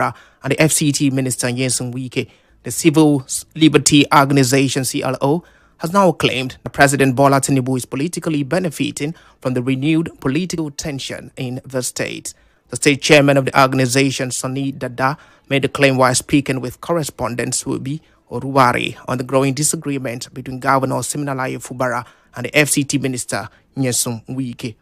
and the FCT Minister Onwugbonu. The Civil Liberty Organization CLO has now claimed that President Bola Tinubu is politically benefiting from the renewed political tension in the state. The state chairman of the organization, Sonny Dada, made the claim while speaking with correspondent Subi Oruwari on the growing disagreement between Governor Siminalayi Fubara and the FCT Minister Onwugbonu.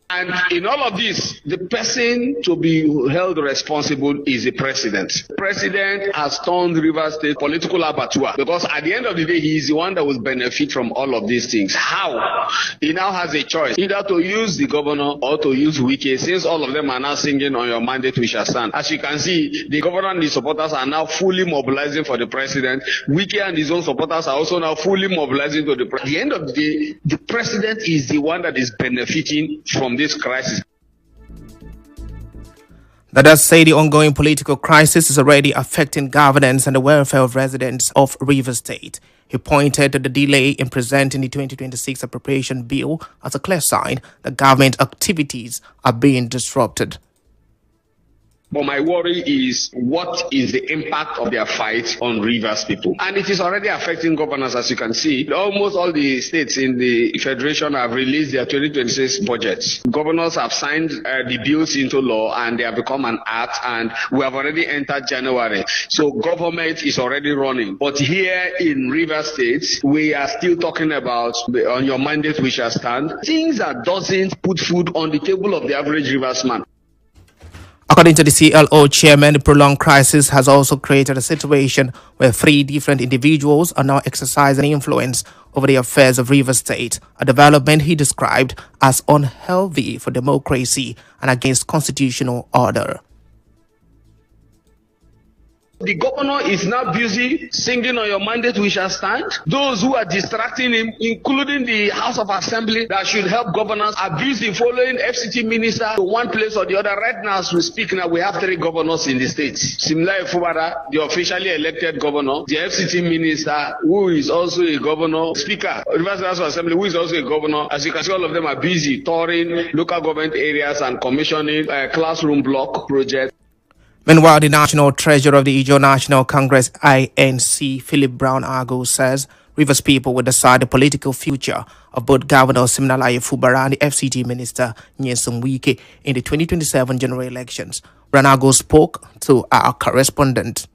And in all of this, the person to be held responsible is the president. The president has turned Rivers State political abattoir because at the end of the day, he is the one that will benefit from all of these things. How? He now has a choice, either to use the governor or to use Okey, since all of them are now singing on your mandate we shall stand. As you can see, the governor and his supporters are now fully mobilizing for the president. Okey and his own supporters are also now fully mobilizing to the president. At the end of the day, the president is the one that is benefiting from this crisis. That does say the ongoing political crisis is already affecting governance and the welfare of residents of Rivers State. He pointed to the delay in presenting the 2026 appropriation bill as a clear sign that government activities are being disrupted. But my worry is, what is the impact of their fight on Rivers people? And it is already affecting governors, as you can see. Almost all the states in the Federation have released their 2026 budgets. Governors have signed the bills into law and they have become an act, and we have already entered January. So government is already running. But here in Rivers State, we are still talking about on your mandate we shall stand. Things that doesn't put food on the table of the average Rivers man. According to the CLO chairman, the prolonged crisis has also created a situation where 3 different individuals are now exercising influence over the affairs of Rivers State, a development he described as unhealthy for democracy and against constitutional order. The governor is now busy singing on your mandate we shall stand. Those who are distracting him, including the House of Assembly that should help governors, are busy following FCT minister to one place or the other. Right now as we speak now, we have 3 governors in the state. Siminalayi Fubara, the officially elected governor, the FCT minister, who is also a governor, speaker, Rivers House of Assembly, who is also a governor. As you can see, all of them are busy touring local government areas and commissioning a classroom block project. Meanwhile, the National Treasurer of the Ijaw National Congress, INC, Philip Brown-Ago, says Rivers people will decide the political future of both Governor Siminalayi Fubara and the FCT Minister Onwugbonu in the 2027 general elections. Brown-Ago spoke to our correspondent.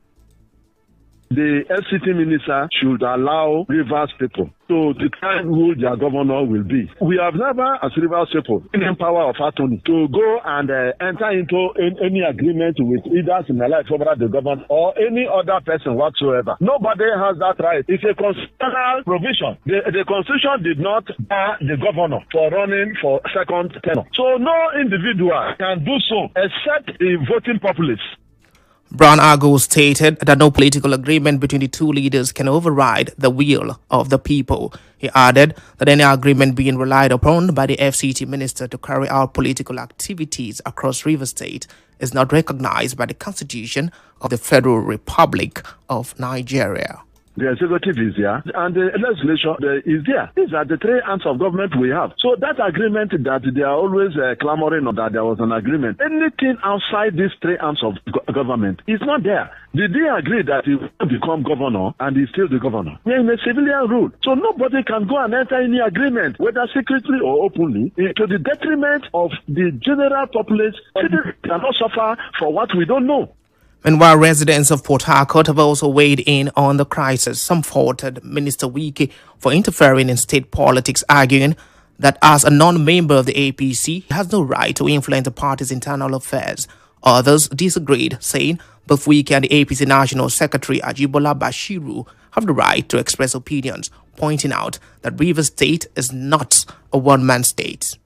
The FCT minister should allow Rivers people to decide who their governor will be. We have never, as Rivers people, in power of attorney to go and enter into any agreement with either Siminalayi Fubara, the governor, or any other person whatsoever. Nobody has that right. It's a constitutional provision. The constitution did not bar the governor for running for second term. So no individual can do so except the voting populace. Brown-Ago stated that no political agreement between the 2 leaders can override the will of the people. He added that any agreement being relied upon by the FCT minister to carry out political activities across Rivers State is not recognized by the Constitution of the Federal Republic of Nigeria. The executive is there, and the legislation is there. These are the 3 arms of government we have. So that agreement that they are always clamoring on, that there was an agreement, anything outside these 3 arms of government is not there. Did they agree that he will become governor and he's still the governor? We are in a civilian rule. So nobody can go and enter any agreement, whether secretly or openly, to the detriment of the general populace. Citizens cannot suffer for what we don't know. Meanwhile, residents of Port Harcourt have also weighed in on the crisis. Some faulted Minister Okey for interfering in state politics, arguing that as a non-member of the APC, he has no right to influence the party's internal affairs. Others disagreed, saying both Okey and the APC National Secretary Ajibola Bashiru have the right to express opinions, pointing out that Rivers State is not a one-man state.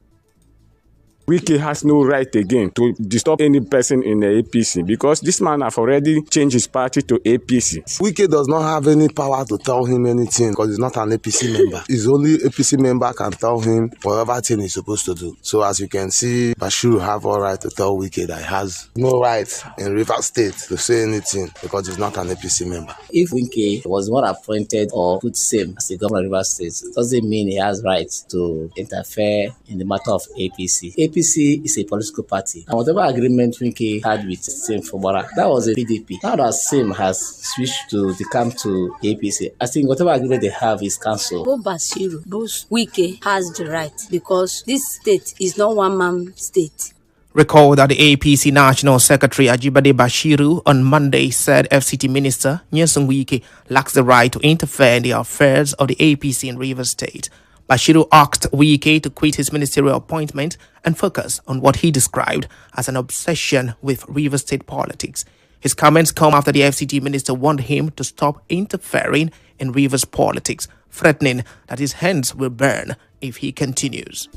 Okey has no right again to disturb any person in the APC because this man have already changed his party to APC. Okey does not have any power to tell him anything because he's not an APC member. His only APC member can tell him whatever thing he's supposed to do. So as you can see, Bashiru have all right to tell Okey that he has no right in Rivers State to say anything because he's not an APC member. If Okey was not appointed or put same as the governor of Rivers State, doesn't mean he has right to interfere in the matter of APC. APC APC is a political party, and whatever agreement Wike had with Sim Fubara, that was a PDP. Now that Sim has switched to the camp to APC, I think whatever agreement they have is cancelled. Both Bashiru, both Wike has the right, because this state is not one-man state. Recall that the APC National Secretary Ajibade Bashiru on Monday said FCT Minister Nyesom Wike lacks the right to interfere in the affairs of the APC in Rivers State. Bashiru asked Wike to quit his ministerial appointment and focus on what he described as an obsession with Rivers State politics. His comments come after the FCT minister warned him to stop interfering in Rivers politics, threatening that his hands will burn if he continues.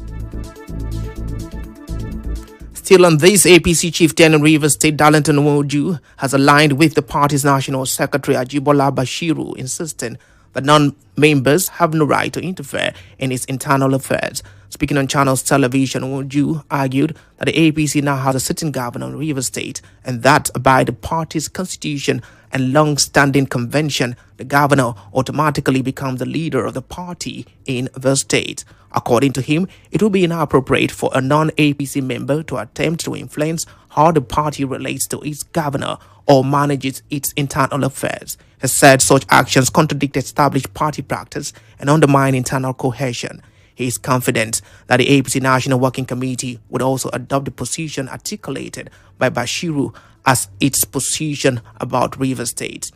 Still on this, APC chieftain in Rivers State, Darlington Onwugbonu, has aligned with the party's national secretary Ajibola Bashiru, insisting that non-members have no right to interfere in its internal affairs. Speaking on Channels Television, Onwugbonu argued that the APC now has a sitting governor in Rivers State, and that by the party's constitution and long-standing convention, the governor automatically becomes the leader of the party in the state. According to him, it would be inappropriate for a non-APC member to attempt to influence how the party relates to its governor or manages its internal affairs. He said such actions contradict established party practice and undermine internal cohesion. He is confident that the APC National Working Committee would also adopt the position articulated by Bashiru as its position about Rivers State.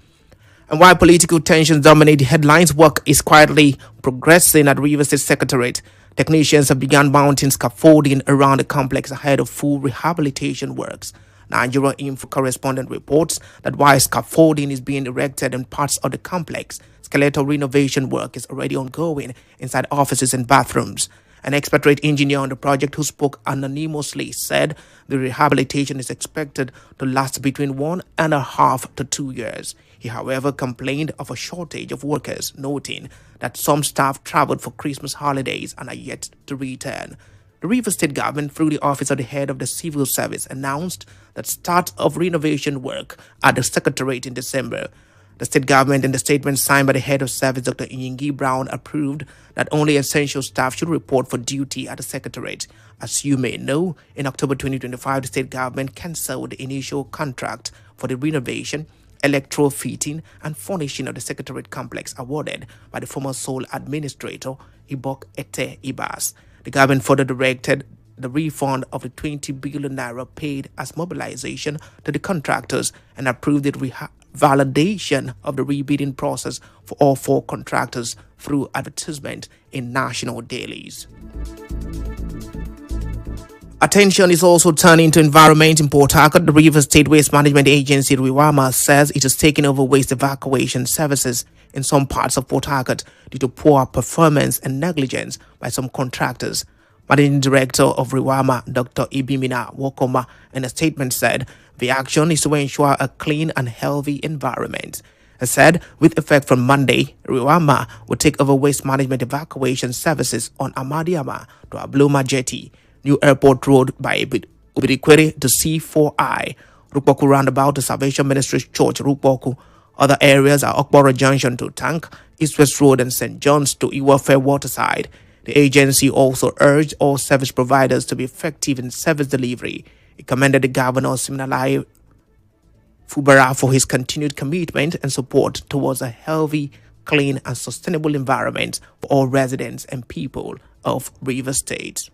And while political tensions dominate the headlines, work is quietly progressing at Rivers State Secretariat. Technicians have begun mounting scaffolding around the complex ahead of full rehabilitation works. Nigeria Info correspondent reports that while scaffolding is being erected in parts of the complex, skeletal renovation work is already ongoing inside offices and bathrooms. An expert engineer on the project who spoke anonymously said the rehabilitation is expected to last between 1.5 to 2 years. He, however, complained of a shortage of workers, noting that some staff traveled for Christmas holidays and are yet to return. The Rivers State government, through the office of the head of the civil service, announced that start of renovation work at the secretariat in December. The state government, in the statement signed by the head of service, Dr. Inyingi Brown, approved that only essential staff should report for duty at the secretariat. As you may know, in October 2025, the state government cancelled the initial contract for the renovation, electro-fitting and furnishing of the secretariat complex awarded by the former sole administrator, Ibok Ete Ibas. The government further directed the refund of the 20 billion naira paid as mobilization to the contractors and approved the validation of the rebidding process for all 4 contractors through advertisement in national dailies. Attention is also turning to environment in Port Harcourt. The Rivers State Waste Management Agency, RIWAMA, says it is taking over waste evacuation services in some parts of Port Harcourt due to poor performance and negligence by some contractors. Managing Director of RIWAMA, Dr. Ibimina Wokoma, in a statement said the action is to ensure a clean and healthy environment. He said, with effect from Monday, RIWAMA will take over waste management evacuation services on Amadiama to Abloma Jetty, New Airport Road by Ubirikwere to C4I, Rukboku Roundabout to Salvation Ministry Church, Rukboku. Other areas are Okboro Junction to Tank, East West Road and St. John's to Iwafe Waterside. The agency also urged all service providers to be effective in service delivery. It commended the Governor Siminalayi Fubara for his continued commitment and support towards a healthy, clean and sustainable environment for all residents and people of Rivers State.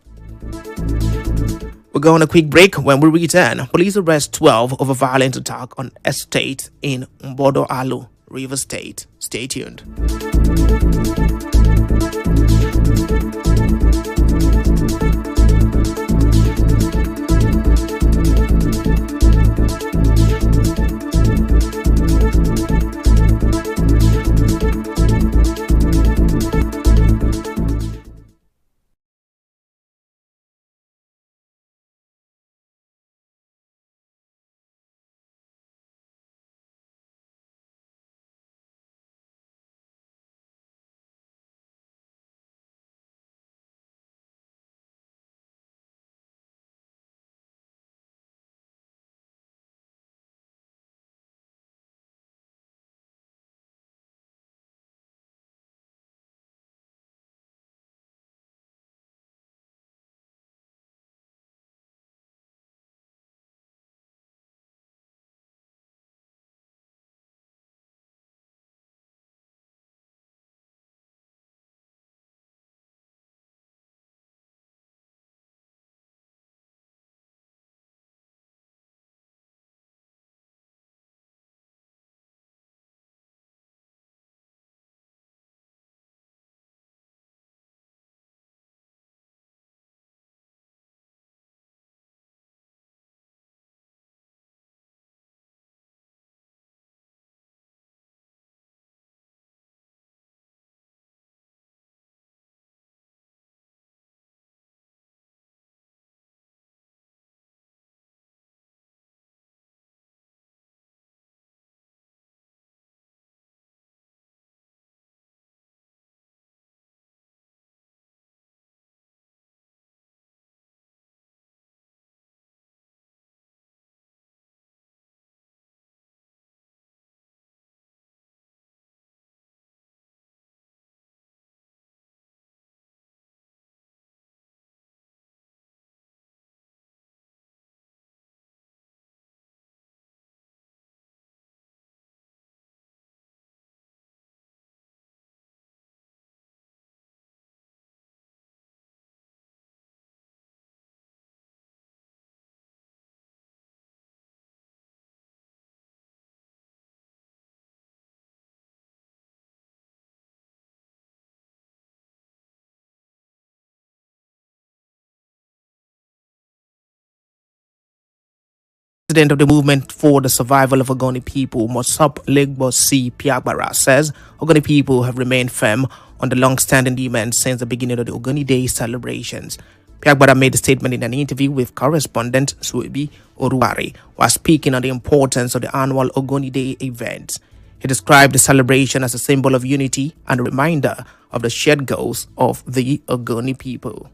We'll go on a quick break. When we return, police arrest 12 over violent attack on estate in Mbodo Alu, Rivers State. Stay tuned. president of the Movement for the Survival of Ogoni People, Mosop Legbosi Piagbara, says Ogoni people have remained firm on the long-standing demands since the beginning of the Ogoni Day celebrations. Piagbara made a statement in an interview with correspondent Suebi Oruwari while speaking on the importance of the annual Ogoni Day event. He described the celebration as a symbol of unity and a reminder of the shared goals of the Ogoni people.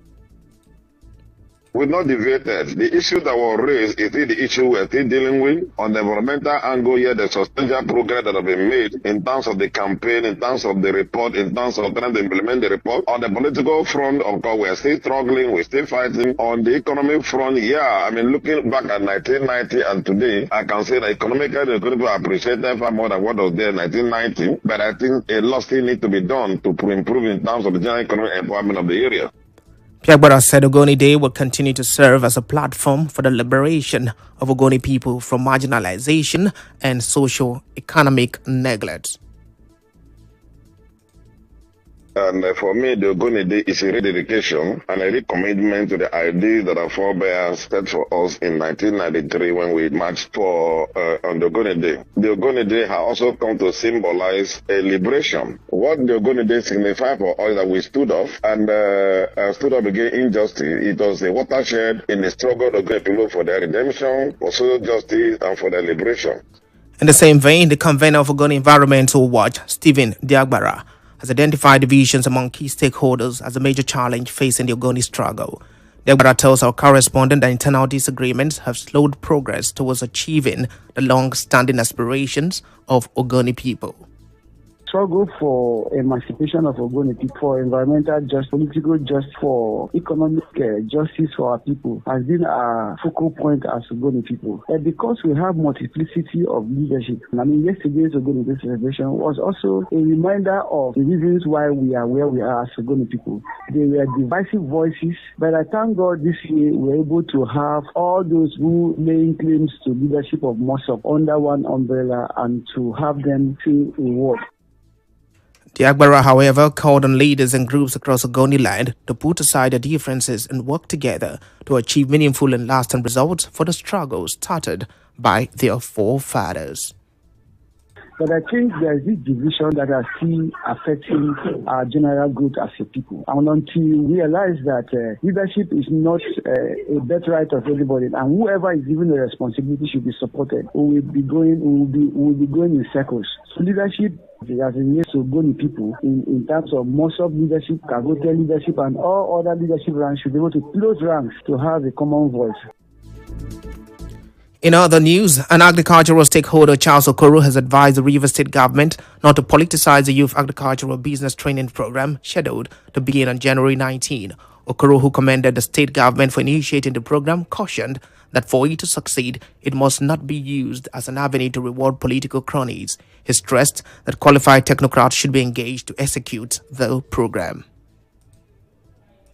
We've not deviated. The issue that was raised is still the issue we're still dealing with. On the environmental angle, here, the substantial progress that have been made in terms of the campaign, in terms of the report, in terms of trying to implement the report. On the political front, of course, we're still struggling, we're still fighting. On the economic front, yeah, I mean, looking back at 1990 and today, I can say that economically, the people appreciated far more than what was there in 1990. But I think a lot still needs to be done to improve in terms of the general economic empowerment of the area. Piagbara said Ogoni Day will continue to serve as a platform for the liberation of Ogoni people from marginalization and socio-economic neglect. And for me, the Ogoni Day is a rededication and a recommitment to the ideas that our forebears set for us in 1993 when we marched for on the Ogoni Day. The Ogoni Day has also come to symbolize a liberation. What the Ogoni Day signifies for us that we stood up and stood up against injustice. It was a watershed in the struggle of Ogoni people for their redemption, for social justice, and for their liberation. In the same vein, the convener of Ogoni Environmental Watch, Stephen Diagbara, has identified divisions among key stakeholders as a major challenge facing the Ogoni struggle. Diagbara tells our correspondent that internal disagreements have slowed progress towards achieving the long-standing aspirations of Ogoni people. Struggle for emancipation of Ogoni people, for environmental justice, political justice, for economic justice for our people has been a focal point as Ogoni people. And because we have multiplicity of leadership, I mean, yesterday's Ogoni Day celebration was also a reminder of the reasons why we are where we are as Ogoni people. They were divisive voices, but I thank God this year we were able to have all those who laying claims to leadership of Mosop under one umbrella and to have them say a word. Diagbara, however, called on leaders and groups across Ogoni land to put aside their differences and work together to achieve meaningful and lasting results for the struggle started by their forefathers. But I think there is this division that are still affecting our general good as a people. And until we realize that leadership is not a birthright of everybody, and whoever is given the responsibility should be supported, we will be going in circles. So leadership as it relates to Ogoni people in terms of Mosop leadership, Kagote leadership, and all other leadership ranks should be able to close ranks to have a common voice. In other news, an agricultural stakeholder, Charles Okoro, has advised the Rivers State government not to politicize the Youth Agricultural Business Training Program scheduled to begin on January 19. Okoro, who commended the state government for initiating the program, cautioned that for it to succeed, it must not be used as an avenue to reward political cronies. He stressed that qualified technocrats should be engaged to execute the program.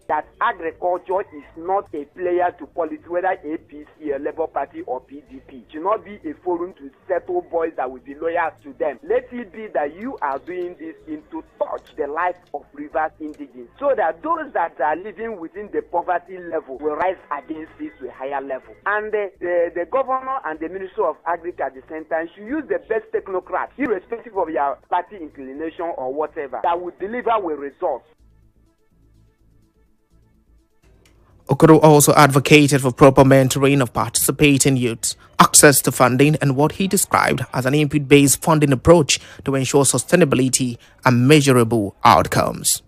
That agriculture is not a player to politics, whether APC, a Labour Party, or PDP. It should not be a forum to settle boys that will be loyal to them. Let it be that you are doing this to touch the life of Rivers indigenes, so that those that are living within the poverty level will rise against it to a higher level. And the governor and the Minister of Agriculture at the same time should use the best technocrats, irrespective of your party inclination or whatever, that will deliver with results. Okoro also advocated for proper mentoring of participating youths, access to funding, and what he described as an input-based funding approach to ensure sustainability and measurable outcomes.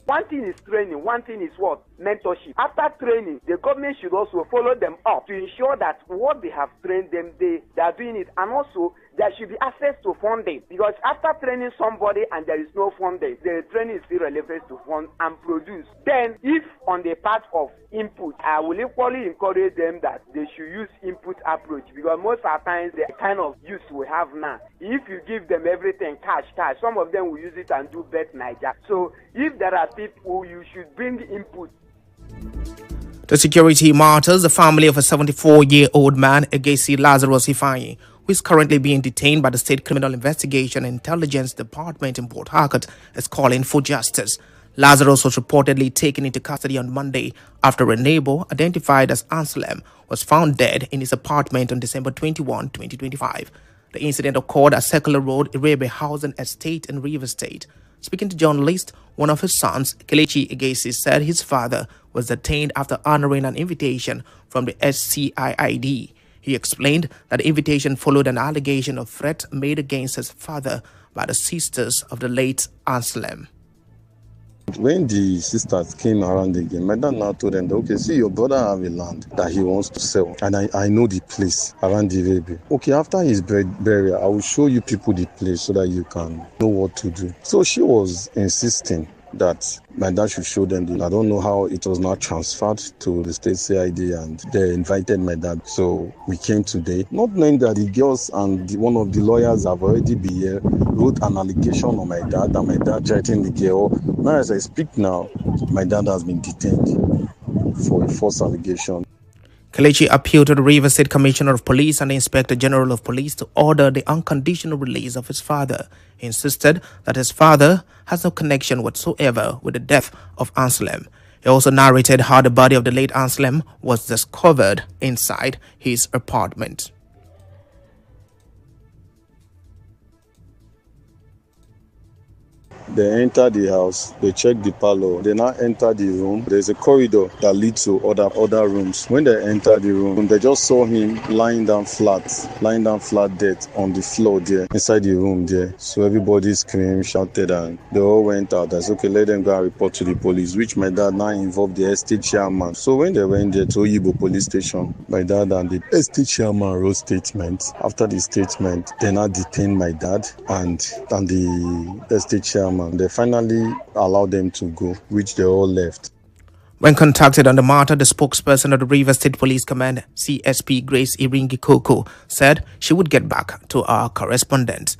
One thing is training, one thing is what? Mentorship. After training, the government should also follow them up to ensure that what they have trained them, they are doing it. And also, there should be access to funding. Because after training somebody and there is no funding, the training is still relevant to fund and produce. Then, if on the part of input, I will equally encourage them that they should use input approach. Because most of the times, the kind of use we have now, if you give them everything cash, some of them will use it and do bet Niger. So, if there are people, you should bring input. To security matters, the family of a 74-year-old man, Egesi Lazarus Ifeanyi, who is currently being detained by the State Criminal Investigation and Intelligence Department in Port Harcourt, is calling for justice. Lazarus was reportedly taken into custody on Monday after a neighbor identified as Anselm was found dead in his apartment on December 21, 2025. The incident occurred at Secular Road, Irebe Housing Estate in Rivers State. Speaking to journalists, one of his sons, Kelechi Egesi, said his father was detained after honoring an invitation from the SCIID. He explained that the invitation followed an allegation of threat made against his father by the sisters of the late Anselm. When the sisters came around again, my dad now told them, okay, see, your brother have a land that he wants to sell. And I know the place around the baby. Okay, after his burial, I will show you people the place so that you can know what to do. So she was insisting that my dad should show them. I don't know how it was not transferred to the state CID, and they invited my dad. So we came today, not knowing that the girls and one of the lawyers have already been here, wrote an allegation on my dad, and my dad threatened the girl. Now as I speak now, my dad has been detained for a false allegation. Kelechi appealed to the Rivers State Commissioner of Police and the Inspector General of Police to order the unconditional release of his father. He insisted that his father has no connection whatsoever with the death of Anselm. He also narrated how the body of the late Anselm was discovered inside his apartment. They enter the house, they check the parlor, they now enter the room. There's a corridor that leads to other rooms. When they enter the room, they just saw him lying down flat dead on the floor there, inside the room there. So everybody screamed, shouted, and they all went out. I said, okay, let them go and report to the police, which my dad now involved the estate chairman. So when they went there to Oyibo police station, my dad and the estate chairman wrote statements. After the statement, they now detained my dad and the estate chairman. They finally allowed them to go, which they all left. When contacted on the matter, the spokesperson of the Rivers State Police Command, CSP Grace Iringi Koko, said she would get back to our correspondent.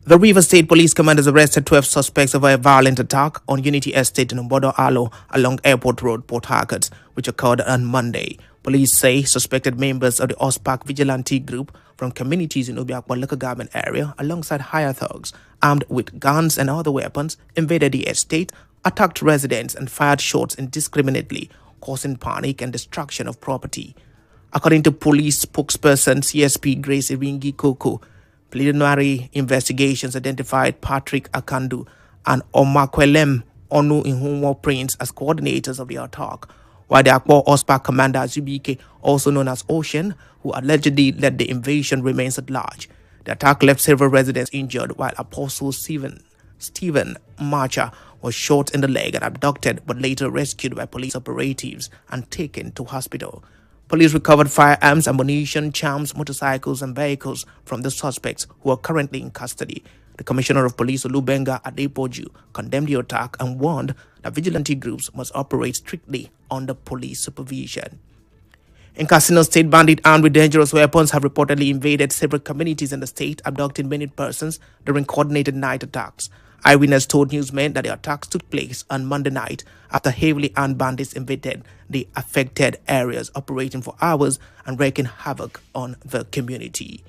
The Rivers State Police Command has arrested 12 suspects over a violent attack on Unity Estate in Onwugbonu Alo along Airport Road, Port Harcourt, which occurred on Monday. Police say suspected members of the OSPAC vigilante group from communities in Obiakwa local government area, alongside higher thugs, armed with guns and other weapons, invaded the estate, attacked residents and fired shots indiscriminately, causing panic and destruction of property. According to police spokesperson CSP Grace Iringi Koko, preliminary investigations identified Patrick Akandu and Omakwelem Onu Inhunwo Prince as coordinators of the attack, while the Akwa OSPAC commander Zubike, also known as Ocean, who allegedly led the invasion, remains at large. The attack left several residents injured, while Apostle Stephen Marcha was shot in the leg and abducted, but later rescued by police operatives and taken to hospital. Police recovered firearms, ammunition, charms, motorcycles and vehicles from the suspects, who are currently in custody. The Commissioner of Police Olubenga Adepoju condemned the attack and warned that vigilante groups must operate strictly under police supervision. In Katsina State, bandits armed with dangerous weapons have reportedly invaded several communities in the state, abducting many persons during coordinated night attacks. Eyewitness told newsmen that the attacks took place on Monday night after heavily armed bandits invaded the affected areas, operating for hours and wreaking havoc on the community.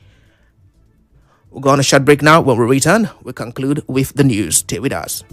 We'll go on a short break now. When we return, we conclude with the news. Stay with us.